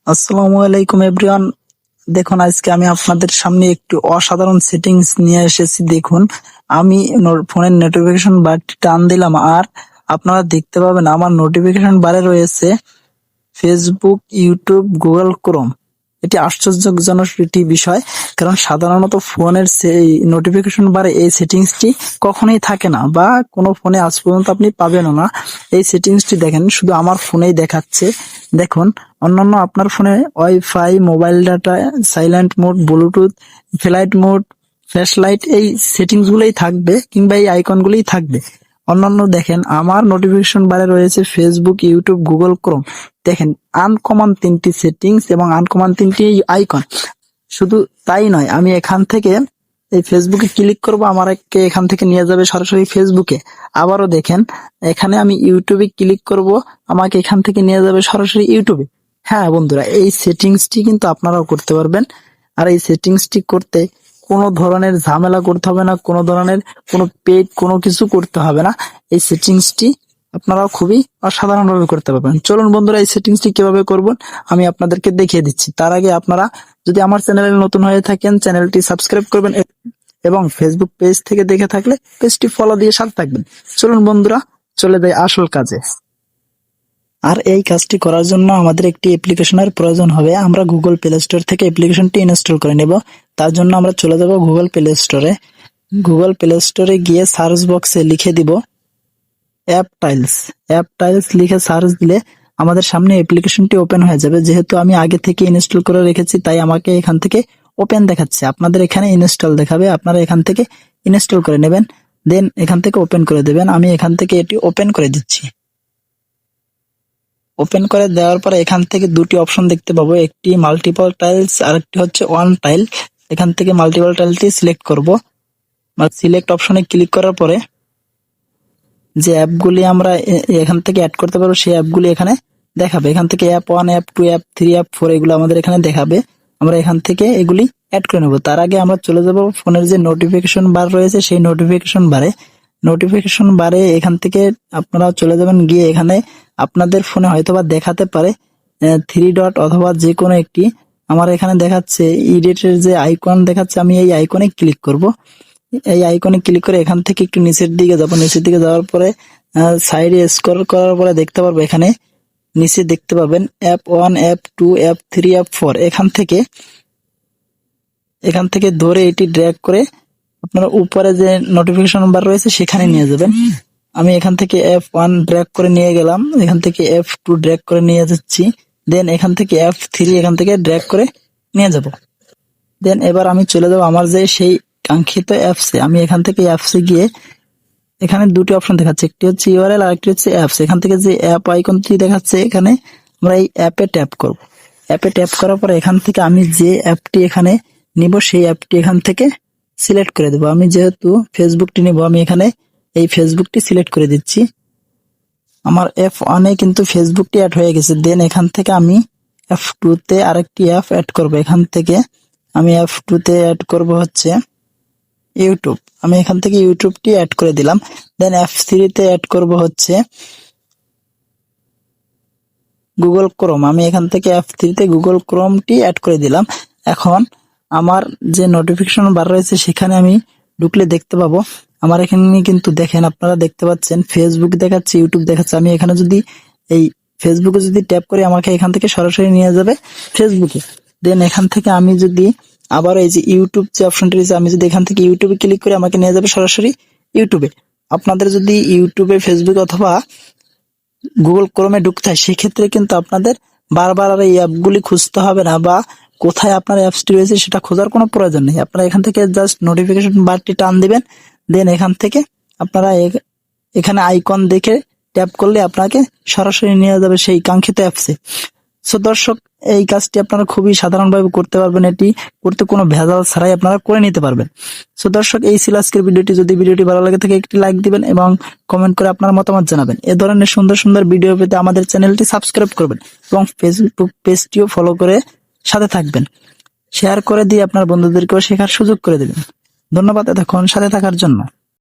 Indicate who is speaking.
Speaker 1: আসসালামু আলাইকুম এভরিওয়ান। দেখুন, আজকে আমি আপনাদের সামনে একটি অসাধারণ সেটিংস নিয়ে এসেছি। দেখুন, আমি ফোনের নোটিফিকেশন বারটি টান দিলাম আর আপনারা দেখতে পাবেন আমার নোটিফিকেশন বারে রয়েছে ফেসবুক, ইউটিউব, গুগল ক্রোম। এটি আশ্চর্যজনক একটি বিষয়, কারণ সাধারণত ফোনের সেই নোটিফিকেশন বারে এই সেটিংসটি কখনোই থাকে না, বা কোনো ফোনে আজ পর্যন্ত আপনি পাবেনও না। এই সেটিংসটি দেখেন, শুধু আমার ফোনেই দেখাচ্ছে। দেখুন, অন্যান্য আপনার ফোনে wifi, mobile data, silent mode, Bluetooth, flight mode, flash light, এই সেটিংস গুলোই থাকবে, কিংবা এই আইকন গুলোই থাকবে। অন্যান্য দেখেন, আমার নোটিফিকেশন বারে রয়েছে ফেসবুক, ইউটিউব, গুগল ক্রোম। দেখেন, আনকমন তিনটি সেটিংস এবং আনকমন তিনটি আইকন। শুধু তাই নয়, আমি এখান থেকে এই ফেসবুকে ক্লিক করব, আমাকে এখান থেকে নিয়ে যাবে সরাসরি ফেসবুকে। আবারও দেখেন, এখানে আমি ইউটিউবে ক্লিক করব, আমাকে এখান থেকে নিয়ে যাবে সরাসরি ইউটিউবে। হ্যাঁ বন্ধুরা, এই সেটিংসটি কিন্তু আপনারাও করতে পারবেন। আর এই সেটিংসটি করতে কোনো ধরনের ঝামেলা করতে হবে না, কোনো ধরনের কোনো পেড কোনো কিছু করতে হবে না। এই সেটিংসটি আপনারাও খুবই অসাধারণভাবে করতে পারবেন। চলুন বন্ধুরা, এই সেটিংসটি কিভাবে করবেন আমি আপনাদেরকে দেখিয়ে দিচ্ছি। তার আগে আপনারা যদি আমার চ্যানেলে নতুন হয়ে থাকেন, চ্যানেলটি সাবস্ক্রাইব করবেন, এবং ফেসবুক পেজ থেকে দেখে থাকলে পেজটি ফলো দিয়ে সাথে থাকবেন। চলুন বন্ধুরা, চলে যাই আসল কাজে। আর এই কাজটি করার জন্য আমাদের একটি অ্যাপ্লিকেশনের প্রয়োজন হবে। আমরা গুগল প্লে স্টোর থেকে অ্যাপ্লিকেশনটি ইনস্টল করে নেব। তার জন্য আমরা চলে যাব গুগল প্লে স্টোরে। গুগল প্লে স্টোরে গিয়ে সার্চ বক্সে লিখে দিব অ্যাপ টাইলস। অ্যাপ টাইলস লিখে সার্চ দিলে আমাদের সামনে অ্যাপ্লিকেশনটি ওপেন হয়ে যাবে। যেহেতু আমি আগে থেকে ইনস্টল করে রেখেছি, তাই আমাকে এখান থেকে ওপেন দেখাচ্ছে। আপনাদের এখানে ইনস্টল দেখাবে, আপনারা এখান থেকে ইনস্টল করে নেবেন, দেন এখান থেকে ওপেন করে দেবেন। আমি এখান থেকে এটি ওপেন করে দিচ্ছি। ওপেন করে দেওয়ার পরে এখান থেকে দুটি অপশন দেখতে পাবো, একটি মাল্টিপল টাইলস আর একটি হচ্ছে ওয়ান টাইল। এখান থেকে মাল্টিপল টাইলটি সিলেক্ট করব। সিলেক্ট অপশনে ক্লিক করার পরে যে অ্যাপগুলি আমরা এখান থেকে অ্যাড করতে পারবো, সেই অ্যাপগুলি এখানে দেখাবে। এখান থেকে অ্যাপ 1, অ্যাপ 2, অ্যাপ 3, অ্যাপ 4 এগুলো আমাদের এখানে দেখাবে। আমরা এখান থেকে এগুলি অ্যাড করে নেব। তার আগে আমরা চলে যাব ফোনের যে নোটিফিকেশন বার রয়েছে সেই নোটিফিকেশন বারে। নোটিফিকেশন বারে এখান থেকে আপনারা চলে যাবেন, গিয়ে এখানে আপনাদের ফোনে হয়তোবা দেখাতে পারে 3 ডট অথবা যে কোনো একটি। আমার এখানে দেখাচ্ছে ইডিটের যে আইকন দেখাচ্ছে, আমি এই আইকনে ক্লিক করব। এই আইকনে ক্লিক করে এখান থেকে একটু নিচের দিকে যাব। নিচের দিকে যাওয়ার পরে সাইডে স্ক্রল করার পরে দেখতে পারবো, এখানে নিচে দেখতে পাবেন অ্যাপ 1, অ্যাপ 2, অ্যাপ 3, অ্যাপ 4। এখান থেকে ধরে এটি ড্র্যাগ করে আপনার উপরে যে নোটিফিকেশন বার রয়েছে সেখানে নিয়ে যাবেন। আমি এখান থেকে অ্যাপ 1 ড্র্যাগ করে নিয়ে গেলাম, এখান থেকে অ্যাপ 2 ড্র্যাগ করে নিয়ে যাচ্ছি, দেন এখান থেকে অ্যাপ 3 এখান থেকে ড্র্যাগ করে নিয়ে যাব। দেন এবার আমি চলে যাব আমার যে সেই কাঙ্ক্ষিত অ্যাপসে। আমি এখান থেকে অ্যাপসে গিয়ে এখানে দুটি অপশন দেখাচ্ছে, একটি হচ্ছে ইউআরএল আর একটি হচ্ছে অ্যাপস। এখান থেকে যে অ্যাপ আইকনটি দেখাচ্ছে, এখানে আমরা এই অ্যাপে ট্যাপ করব। অ্যাপে ট্যাপ করার পরে এখান থেকে আমি যে অ্যাপটি এখানে নিব সেই অ্যাপটি এখান থেকে সিলেক্ট করে দেবো। আমি যেহেতু ফেসবুকটি নিব, আমি এখানে এই ফেসবুকটি সিলেক্ট করে দিচ্ছি। আমার অ্যাপ 1 এ কিন্তু ফেসবুকটি অ্যাড হয়ে গেছে। দেন এখান থেকে আমি অ্যাপ 2 তে আরেকটি অ্যাপ অ্যাড করব। এখান থেকে আমি অ্যাপ 2 তে অ্যাড করব হচ্ছে ইউটিউব। আমি এখান থেকে ইউটিউবটি অ্যাড করে দিলাম। দেন অ্যাপ 3 তে অ্যাড করব হচ্ছে গুগল ক্রোম। আমি এখান থেকে অ্যাপ 3 তে গুগল ক্রোমটি অ্যাড করে দিলাম। এখন আমার যে নোটিফিকেশন বার রয়েছে সেখানে আমি ঢুকলে দেখতে পাবো, আমার এখানে কিন্তু দেখেন, আপনারা দেখতে পাচ্ছেন ফেসবুক দেখাচ্ছে, ইউটিউব দেখাচ্ছে। আমি এখানে যদি এই ফেসবুকে যদি ট্যাপ করি, আমাকে এখান থেকে সরাসরি নিয়ে যাবে ফেসবুকে। দেন এখান থেকে আমি যদি আবার এই যে ইউটিউব যে অপশনটি রয়েছে, আমি যদি এখান থেকে ইউটিউবে ক্লিক করি, আমাকে নিয়ে যাবে সরাসরি ইউটিউবে। আপনাদের যদি ইউটিউবে, ফেসবুক অথবা গুগল ক্রোমে ঢুকতে হয়, সেক্ষেত্রে কিন্তু আপনাদের বারবার আর এই অ্যাপগুলি খুঁজতে হবে না, বা কোথায় আপনার অ্যাপসটি রয়েছে সেটা খোঁজার কোনো প্রয়োজন নেই। আপনারা এখান থেকে জাস্ট নোটিফিকেশন বারটি টান দিবেন, দেন এখান থেকে আপনারা এখানে আইকন দেখে ট্যাপ করলে আপনাকে সরাসরি নিয়ে যাবে সেই কাঙ্ক্ষিত অ্যাপসে। সো দর্শক, এই কাজটি আপনারা খুবই সাধারণভাবে করতে পারবেন। এটি করতে কোনো ভেজাল ছাড়াই আপনারা করে নিতে পারবেন। সো দর্শক, এই ছিল আজকের ভিডিওটি। যদি ভিডিওটি ভালো লাগে থাকে একটি লাইক দিবেন এবং কমেন্ট করে আপনার মতামত জানাবেন। এ ধরনের সুন্দর সুন্দর ভিডিও পেতে আমাদের চ্যানেলটি সাবস্ক্রাইব করবেন এবং ফেসবুক পেজটিও ফলো করে সাথে থাকবেন। শেয়ার করে দিয়ে আপনার বন্ধুদেরকেও শেখার সুযোগ করে দেবেন। ধন্যবাদ এতক্ষণ সাথে থাকার জন্য।